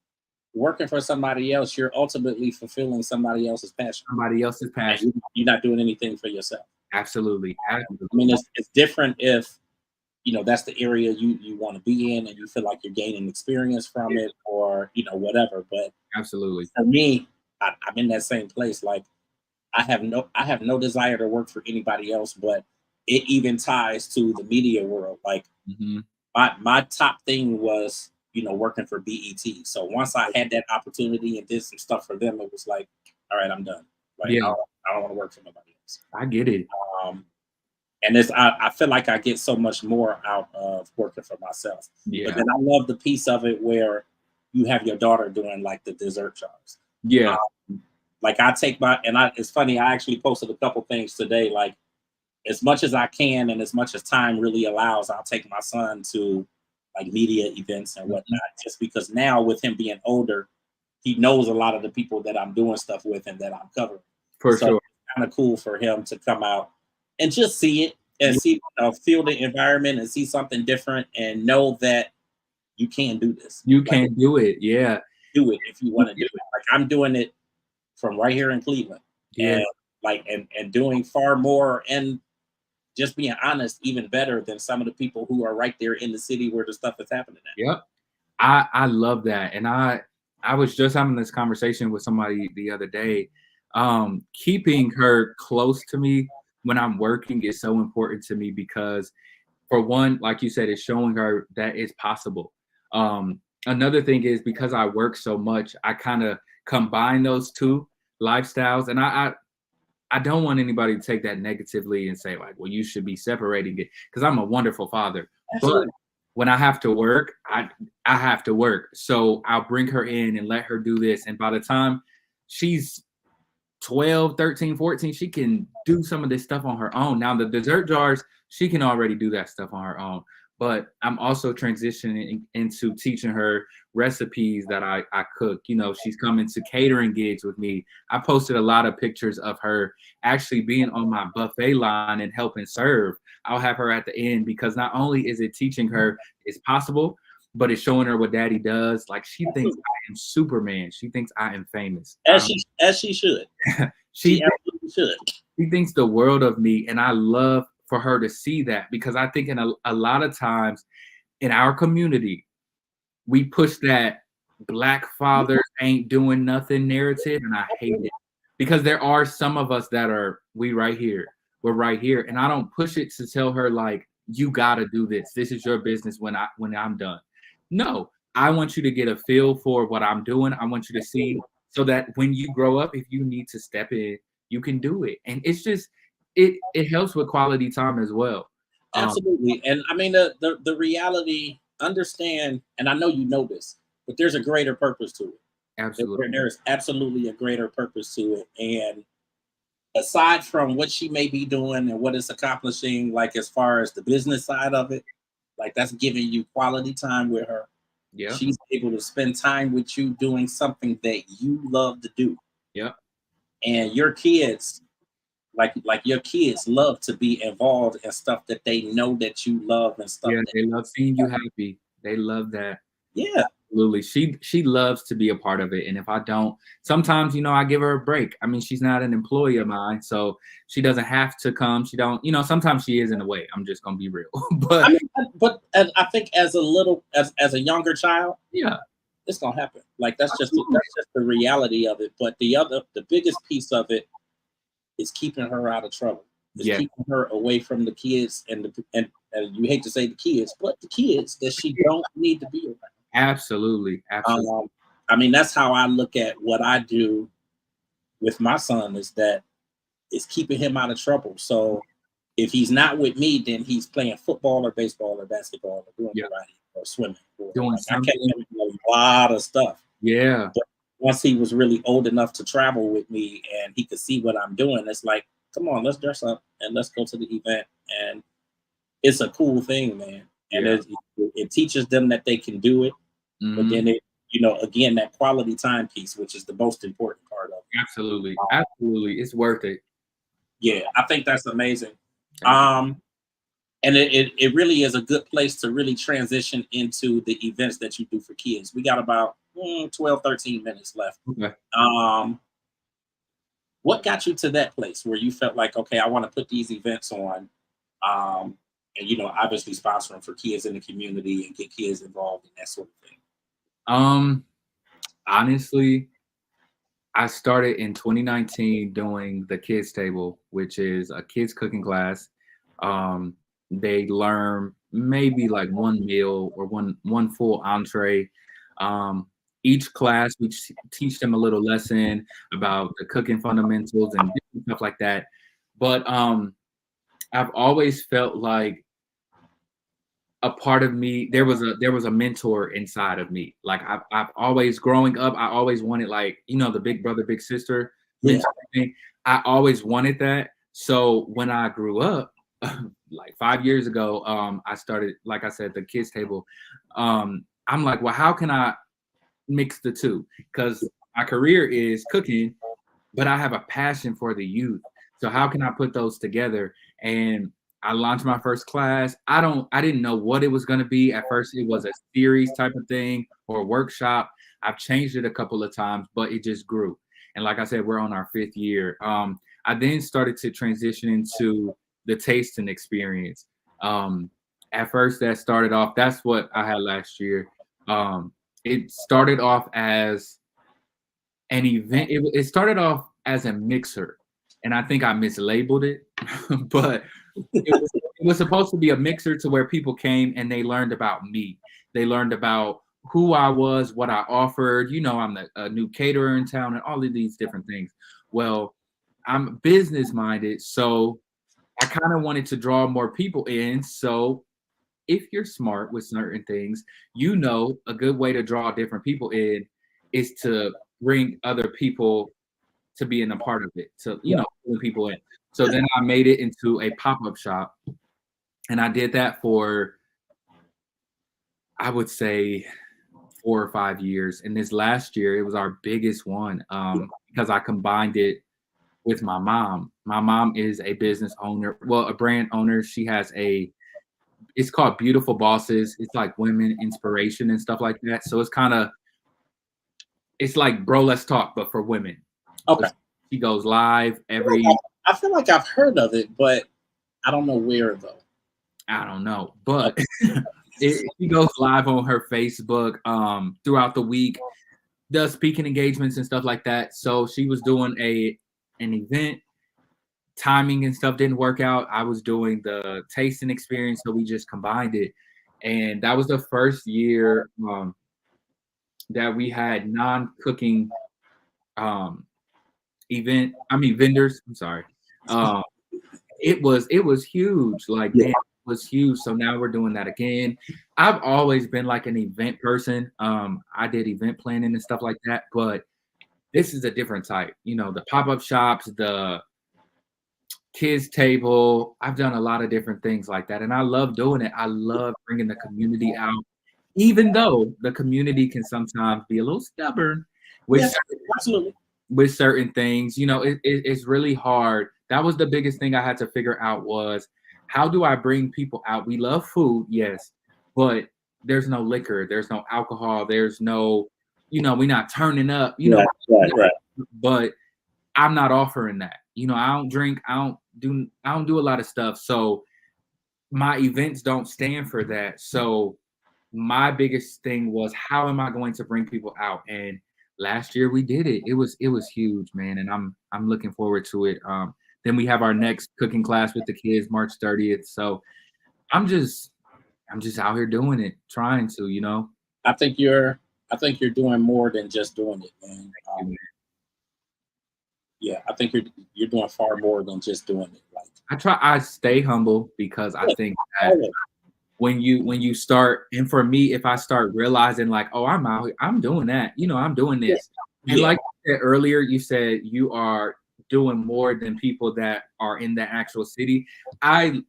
working for somebody else, you're ultimately fulfilling somebody else's passion. Somebody else's passion. You're not doing anything for yourself. Absolutely. I mean, it's different if that's the area you want to be in, and you feel like you're gaining experience from it, or whatever. But absolutely, for me, I'm in that same place. Like, I have no desire to work for anybody else, but it even ties to the media world. Like, my top thing was working for BET. So once I had that opportunity and did some stuff for them, it was like, all right, I'm done. Like, Yeah, I don't want to work for nobody else. I get it. Um, and I feel like I get so much more out of working for myself. But Yeah, then I love the piece of it where you have your daughter doing like the dessert jars. yeah, Like I take it's funny, I actually posted a couple things today, like as much as I can and as much as time really allows, I'll take my son to like media events and whatnot, just because now with him being older, he knows a lot of the people that I'm doing stuff with and that I'm covering. for So sure. it's kind of cool for him to come out and just see it and see, feel the environment and see something different and know that you can do this. You Like, can do it. Yeah, do it if you want to do it. Like I'm doing it from right here in Cleveland, yeah. and like and doing far more and just being honest, even better than some of the people who are right there in the city where the stuff is happening at. Yep. I love that. And I was just having this conversation with somebody the other day. Keeping her close to me when I'm working is so important to me because for one, like you said, it's showing her that it's possible. Another thing is because I work so much, I kind of combine those two lifestyles. And I don't want anybody to take that negatively and say, like, well, you should be separating it because I'm a wonderful father. But Absolutely. when I have to work, I have to work. So I'll bring her in and let her do this. And by the time she's 12, 13, 14, she can do some of this stuff on her own. Now, the dessert jars, she can already do that stuff on her own. But I'm also transitioning into teaching her recipes that I cook. She's coming to catering gigs with me. I posted a lot of pictures of her actually being on my buffet line and helping serve. I'll have her at the end because not only is it teaching her it's possible, but it's showing her what daddy does. Like she thinks I am Superman. She thinks I am famous. As she should. She She absolutely should. she thinks the world of me, and I love for her to see that because I think in a lot of times in our community, we push that black fathers ain't doing nothing narrative, and I hate it because there are some of us that are we're right here, and I don't push it to tell her like you gotta do this. This is your business when I'm done. No, I want you to get a feel for what I'm doing. I want you to see so that when you grow up, if you need to step in, you can do it. And it's just it helps with quality time as well. Absolutely. And I mean the reality, understand, and I know you know this, but there's a greater purpose to it. Absolutely. There is absolutely a greater purpose to it. And aside from what she may be doing and what it's accomplishing, like as far as the business side of it, like that's giving you quality time with her. Yeah. She's able to spend time with you doing something that you love to do. Yeah. And your kids, like your kids love to be involved in stuff that they know that you love and stuff Yeah, that they love seeing you happy. They love that. yeah. Absolutely. She loves to be a part of it. And if I don't, sometimes, I give her a break. I mean, she's not an employee of mine, so she doesn't have to come. She don't, sometimes she is in a way. I'm just gonna be real. I But mean, but I think as a younger child, yeah, it's gonna happen. Like that's absolutely. just the reality of it. But the biggest piece of it is keeping her out of trouble. Is Yeah, keeping her away from the kids and you hate to say the kids, but the kids that she don't need to be around. absolutely. Absolutely. I mean, that's how I look at what I do with my son is that it's keeping him out of trouble. So if he's not with me, then he's playing football or baseball or basketball or doing Yeah. karate or swimming. Or, Doing like, I kept something. him in a lot of stuff. Yeah. But once he was really old enough to travel with me and he could see what I'm doing, it's like, come on, let's dress up and let's go to the event. And it's a cool thing, man. And Yeah. it teaches them that they can do it. But Mhm. then again, that quality time piece, which is the most important part of it. Absolutely. Absolutely. It's worth it. Yeah, I think that's amazing. Thank you. And it really is a good place to really transition into the events that you do for kids. We got about 12, 13 minutes left. Okay. What got you to that place where you felt like, okay, I want to put these events on, and obviously sponsoring for kids in the community and get kids involved in that sort of thing. Honestly, I started in 2019 doing the kids table, which is a kids cooking class. They learn maybe like one meal or one full entree. Each class we teach them a little lesson about the cooking fundamentals and stuff like that. But I've always felt like a part of me, there was a mentor inside of me. Like I've always, growing up, I always wanted, like, the big brother, big sister mentor thing. I always wanted that. So when I grew up, like 5 years ago, I started, like I said, the kids table. I'm like, well, how can I mix the two? Because my career is cooking, but I have a passion for the youth. So how can I put those together? And I launched my first class. I didn't know what it was going to be. At first, it was a series type of thing or a workshop. I've changed it a couple of times, but it just grew. And like I said, we're on our 5th year. I then started to transition into the tasting experience. At first, that started off, that's what I had last year. It started off as an event. It started off as a mixer, and I think I mislabeled it, but it was supposed to be a mixer to where people came and they learned about me. They learned about who I was, what I offered. I'm a new caterer in town and all of these different things. Well, I'm business minded, so I kind of wanted to draw more people in. So if you're smart with certain things, a good way to draw different people in is to bring other people to be in a part of it, to pull people in. So then I made it into a pop-up shop, and I did that for, I would say, 4 or 5 years. And this last year, it was our biggest one, because I combined it with my mom. My mom is a business owner, well, a brand owner. She has it's called Beautiful Bosses. It's like women inspiration and stuff like that. So it's like Bro Let's Talk, but for women. Okay. So she goes live every. I feel like I've heard of it, but I don't know where though. I don't know, but she goes live on her Facebook throughout the week, does speaking engagements and stuff like that. So she was doing an event. Timing and stuff didn't work out. I was doing the tasting experience, so we just combined it. And that was the first year that we had non-cooking vendors. I'm sorry. It was huge. Like, man, it was huge. So now we're doing that again. I've always been like an event person. I did event planning and stuff like that, but this is a different type. The pop-up shops, the kids table. I've done a lot of different things like that, and I love doing it. I love bringing the community out, even though the community can sometimes be a little stubborn with certain things. It's really hard. That was the biggest thing I had to figure out, was how do I bring people out? We love food, yes, but there's no liquor, there's no alcohol, there's no, we're not turning up, right. But I'm not offering that. I don't drink. I don't do a lot of stuff. So my events don't stand for that. So my biggest thing was, how am I going to bring people out? And last year we did it. It was huge, man. And I'm looking forward to it. Then we have our next cooking class with the kids, March 30th. So I'm just out here doing it, trying to, I think you're doing more than just doing it, man. Yeah, I think you're doing far more than just doing it. Like, I stay humble, because I think that when you start, and for me, if I start realizing like, oh, I'm out here, I'm doing that, I'm doing this. And like you said earlier, you said you are doing more than people that are in the actual city. I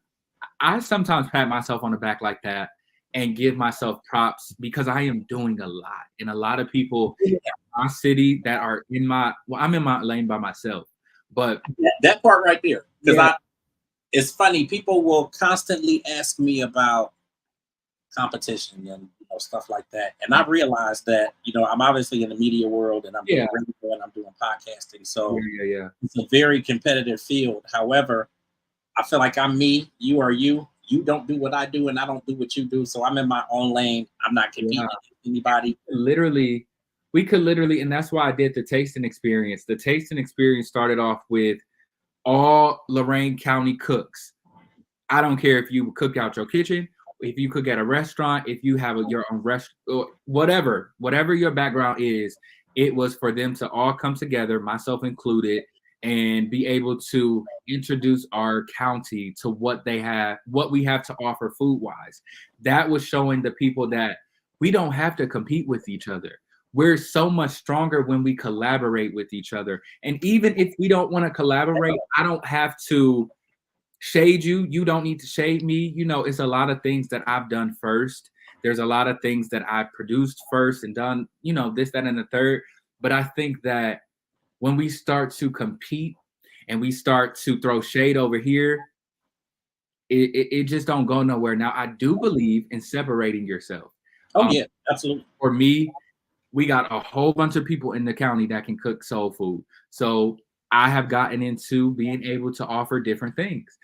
sometimes pat myself on the back like that and give myself props, because I am doing a lot. And a lot of people in my city that are I'm in my lane by myself. But that part right there, because it's funny, people will constantly ask me about competition and stuff like that. And I realized that, I'm obviously in the media world, and I'm doing radio and I'm doing podcasting. So it's a very competitive field. However, I feel like I'm me, you are you. You don't do what I do, and I don't do what you do. So I'm in my own lane. I'm not competing with anybody. We could literally, and that's why I did the tasting experience. The tasting experience started off with all Lorain County cooks. I don't care if you cook out your kitchen, if you cook at a restaurant, if you have your own restaurant, whatever your background is, it was for them to all come together, myself included, and be able to introduce our county to what we have to offer food wise. That was showing the people that we don't have to compete with each other. We're so much stronger when we collaborate with each other. And even if we don't want to collaborate, I don't have to shade you. You don't need to shade me. It's a lot of things that I've done first. There's a lot of things that I produced first and done, this, that, and the third. But I think that when we start to compete and we start to throw shade over here, it just don't go nowhere. Now, I do believe in separating yourself. Oh, yeah, absolutely. For me, we got a whole bunch of people in the county that can cook soul food. So I have gotten into being able to offer different things.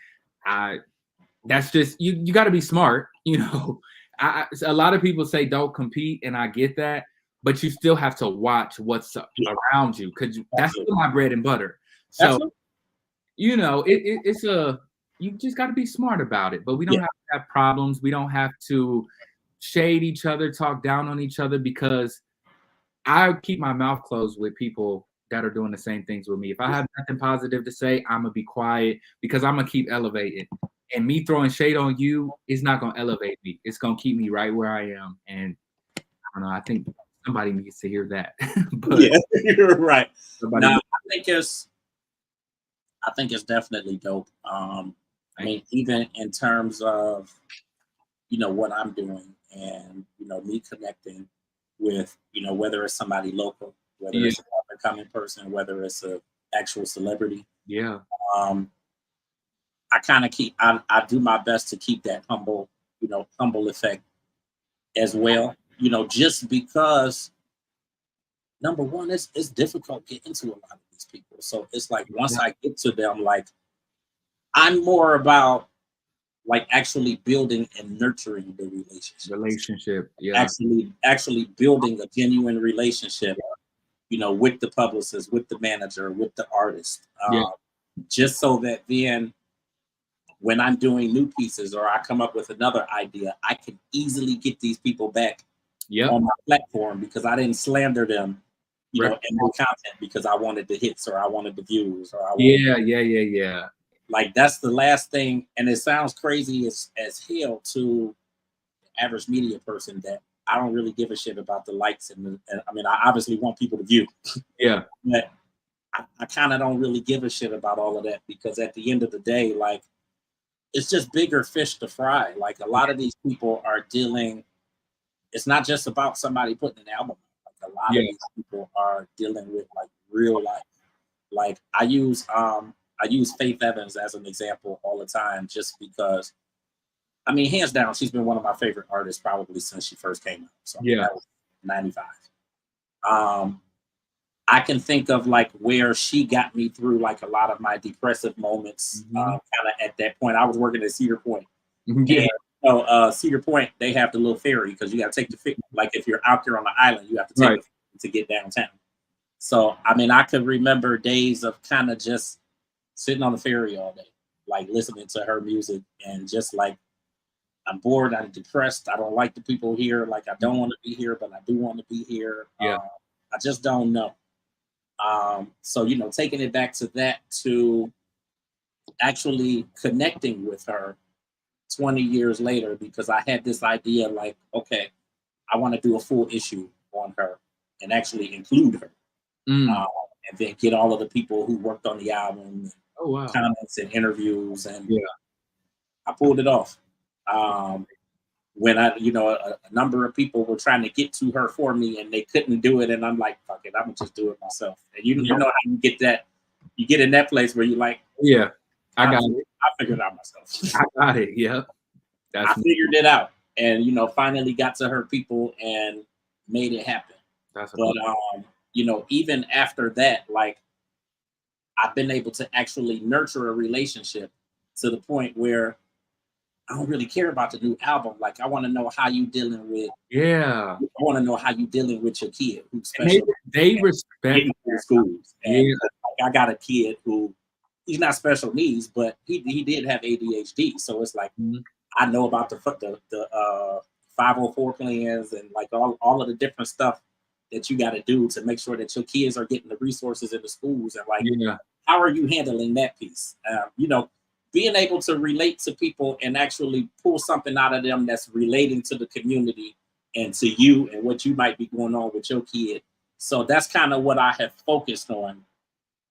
That's just, you got to be smart. A lot of people say don't compete, and I get that, but you still have to watch what's around you, because that's still my bread and butter. So, it's you just got to be smart about it, but we don't have to have problems. We don't have to shade each other, talk down on each other, because I keep my mouth closed with people that are doing the same things with me. If I have nothing positive to say, I'm gonna be quiet, because I'm gonna keep elevating. And me throwing shade on you is not gonna elevate me. It's gonna keep me right where I am. And I don't know. I think somebody needs to hear that. But yeah, you're right. No, I think it's definitely dope. I mean, even in terms of what I'm doing, and me connecting with whether it's somebody local, whether it's an up-and-coming person, whether it's a actual celebrity. Yeah. I kind of I do my best to keep that humble effect as well. Just because, number one, it's difficult getting to a lot of these people. So it's like, once I get to them, like, I'm more about like actually building and nurturing the relationship. Yeah. Actually building a genuine relationship, with the publicist, with the manager, with the artist. Just so that then when I'm doing new pieces or I come up with another idea, I can easily get these people back on my platform, because I didn't slander them, in my content, because I wanted the hits or I wanted the views or I wanted Like, that's the last thing, and it sounds crazy as hell to the average media person, that I don't really give a shit about the likes and I mean, I obviously want people to view. But I kind of don't really give a shit about all of that, because at the end of the day, like, it's just bigger fish to fry. Like, a lot of these people are dealing. It's not just about somebody putting an album out. Like, a lot of these people are dealing with like real life. Like, I use Faith Evans as an example all the time, just because, I mean, hands down, she's been one of my favorite artists probably since she first came out. So that was 95. I can think of like where she got me through like a lot of my depressive moments. Kind of at that point, I was working at Cedar Point. And, Cedar Point, they have the little ferry, because you got to take the ferry. Like, if you're out there on the island, you have to take the ferry to get downtown. So, I mean, I could remember days of kind of just sitting on the ferry all day, like listening to her music, and just like, I'm bored, I'm depressed, I don't like the people here, like, I don't want to be here, but I do want to be here. I just don't know. So, taking it back to that, to actually connecting with her 20 years later, because I had this idea, like, okay, I want to do a full issue on her and actually include her. And then get all of the people who worked on the album, comments and interviews, and I pulled it off. When a number of people were trying to get to her for me, and they couldn't do it, and I'm like, fuck it, I'm gonna just do it myself. And you know how you get that, you get in that place where you're like, I got it. I figured it out myself. I got it. I figured it out, and finally got to her people and made it happen. But even after that, like, I've been able to actually nurture a relationship to the point where I don't really care about the new album. Like, I want to know how you dealing with. I want to know how you dealing with your kid who's special. They respect schools. And like, I got a kid who he's not special needs, but he did have ADHD. So it's like I know about the 504 plans and like all of the different stuff that you got to do to make sure that your kids are getting the resources in the schools, and like how are you handling that piece? You know, being able to relate to people and actually pull something out of them that's relating to the community and to you and what you might be going on with your kid. So that's kind of what I have focused on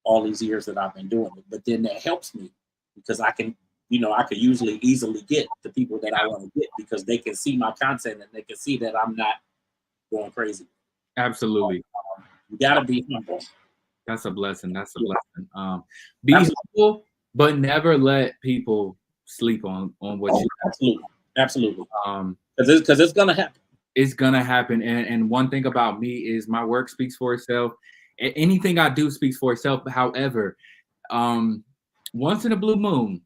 all these years that I've been doing it. But then that helps me because I can, you know, I could usually easily get the people that I want to get because they can see my content and they can see that I'm not going crazy. Absolutely. You gotta be humble. That's a blessing. That's a blessing. Be humble, but never let people sleep on what you do. Absolutely. Because it's gonna happen. It's gonna happen. And one thing about me is my work speaks for itself. Anything I do speaks for itself. However, once in a blue moon,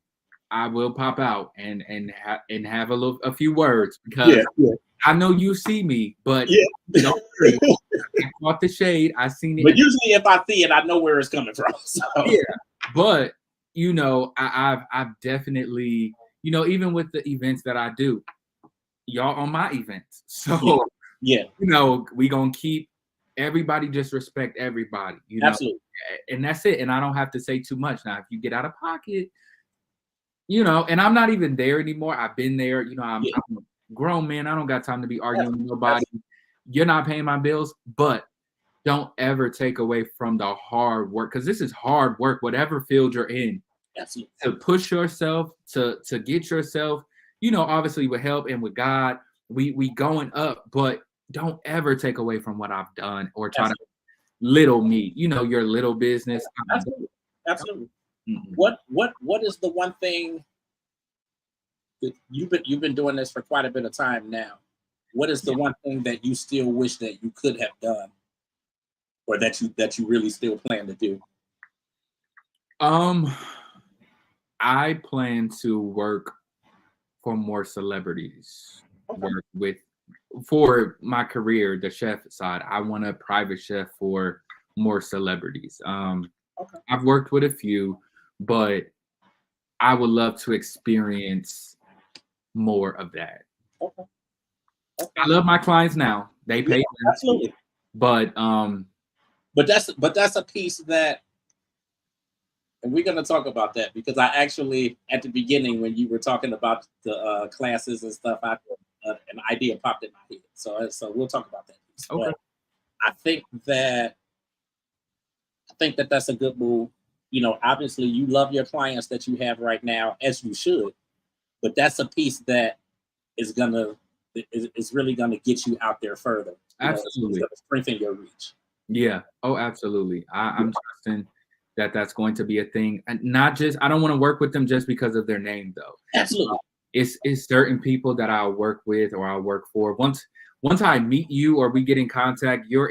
I will pop out and have a few words because I know you see me, but don't worry. I caught the shade. I seen it. But usually, if I see it, I know where it's coming from. So. Yeah, but you know, I've definitely, you know, even with the events that I do, y'all on my events, so you know, we gonna keep everybody, just respect everybody, you know. Absolutely. And that's it. And I don't have to say too much. Now, if you get out of pocket, you know, and I'm not even there anymore. I've been there, you know, I'm a grown man. I don't got time to be arguing with nobody. You're not paying my bills, but don't ever take away from the hard work, because this is hard work, whatever field you're in. Absolutely. To push yourself, to get yourself, you know, obviously with help and with God, we going up, but don't ever take away from what I've done or try to little me, you know, your little business. Absolutely. What is the one thing that you've been doing this for quite a bit of time now? What is the one thing that you still wish that you could have done, or that you really still plan to do? I plan to work for more celebrities. Work with, for my career, the chef side. I want a private chef for more celebrities. I've worked with a few, but I would love to experience more of that. I love my clients now. They pay absolutely. But that's a piece that, and we're going to talk about that, because I actually, at the beginning, when you were talking about the classes and stuff, an idea popped in my head. So we'll talk about that piece. But I think that's a good move. You know, obviously you love your clients that you have right now, as you should, but that's a piece that is really gonna get you out there further. Absolutely. It's gonna strengthen your reach. Yeah. Oh, absolutely. I'm trusting that's going to be a thing. And not just, I don't want to work with them just because of their name, though. Absolutely. It's certain people that I'll work with or I'll work for. Once I meet you or we get in contact, your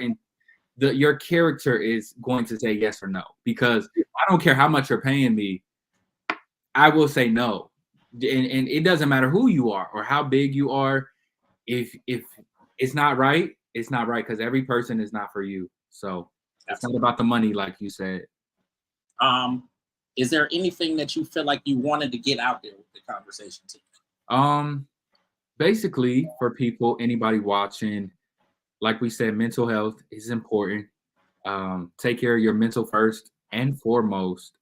character is going to say yes or no, because I don't care how much you're paying me, I will say no. And it doesn't matter who you are or how big you are. If it's not right, it's not right, because every person is not for you. So it's not about the money, like you said. Is there anything that you feel like you wanted to get out there with the conversation today? Basically, for people, anybody watching, like we said, mental health is important. Take care of your mental first and foremost,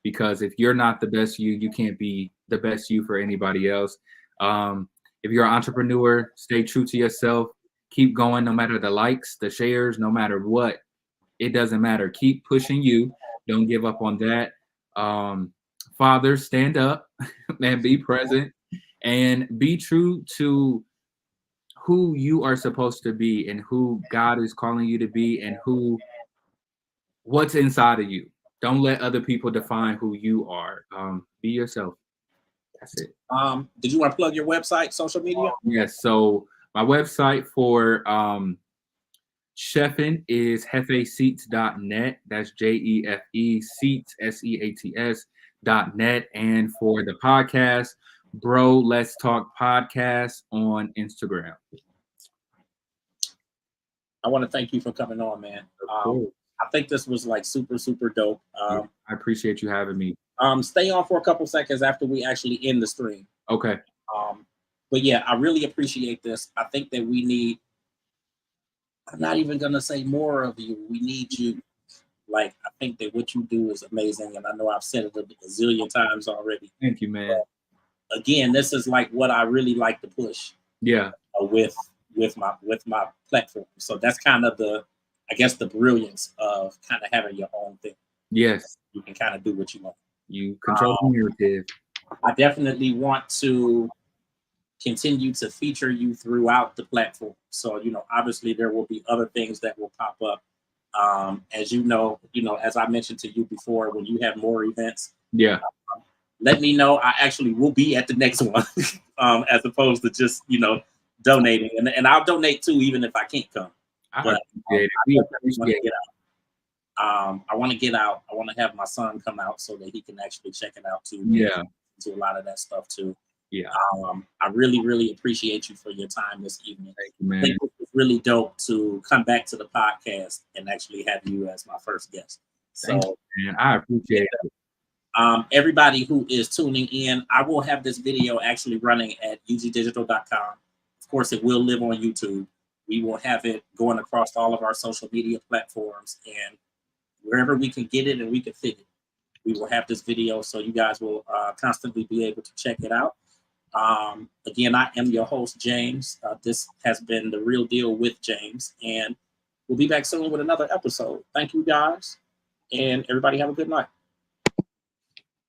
because if you're not the best you can't be the best you for anybody else. If you're an entrepreneur, stay true to yourself. Keep going, no matter the likes, the shares, no matter what. It doesn't matter. Keep pushing you. Don't give up on that. Fathers, stand up and be present and be true to who you are supposed to be and who God is calling you to be and what's inside of you. Don't let other people define who you are. Be yourself. That's it. Did you want to plug your website, social media? Yes. So my website for chefing is jefeseats.net. That's JEFE Seats SEATS.net. And for the podcast, Bro Let's Talk Podcast on Instagram. I want to thank you for coming on, man. I think this was like super, super dope. I appreciate you having me. Stay on for a couple seconds after we actually end the stream. Okay. But yeah, I really appreciate this. I think that we need, I'm not even going to say more of you. We need you. Like, I think that what you do is amazing. And I know I've said it a zillion times already. Thank you, man. But again, this is like what I really like to push. Yeah. With my platform. So that's kind of I guess the brilliance of kind of having your own thing. Yes. You can kind of do what you want. You control the narrative. I definitely want to continue to feature you throughout the platform. So, obviously there will be other things that will pop up. As you know, as I mentioned to you before, when you have more events, let me know. I actually will be at the next one, as opposed to just, donating. And I'll donate too, even if I can't come. But I want to get out. I want to have my son come out so that he can actually check it out too. Yeah. To a lot of that stuff too. Yeah. I really, really appreciate you for your time this evening. Thank you, man. I think it was really dope to come back to the podcast and actually have you as my first guest. So, man, I appreciate it. Everybody who is tuning in, I will have this video actually running at ugdigital.com. Of course, it will live on YouTube. We will have it going across all of our social media platforms, and wherever we can get it and we can fit it, we will have this video, so you guys will constantly be able to check it out. Again, I am your host, James. This has been The Real Deal with James, and we'll be back soon with another episode. Thank you, guys, and everybody have a good night.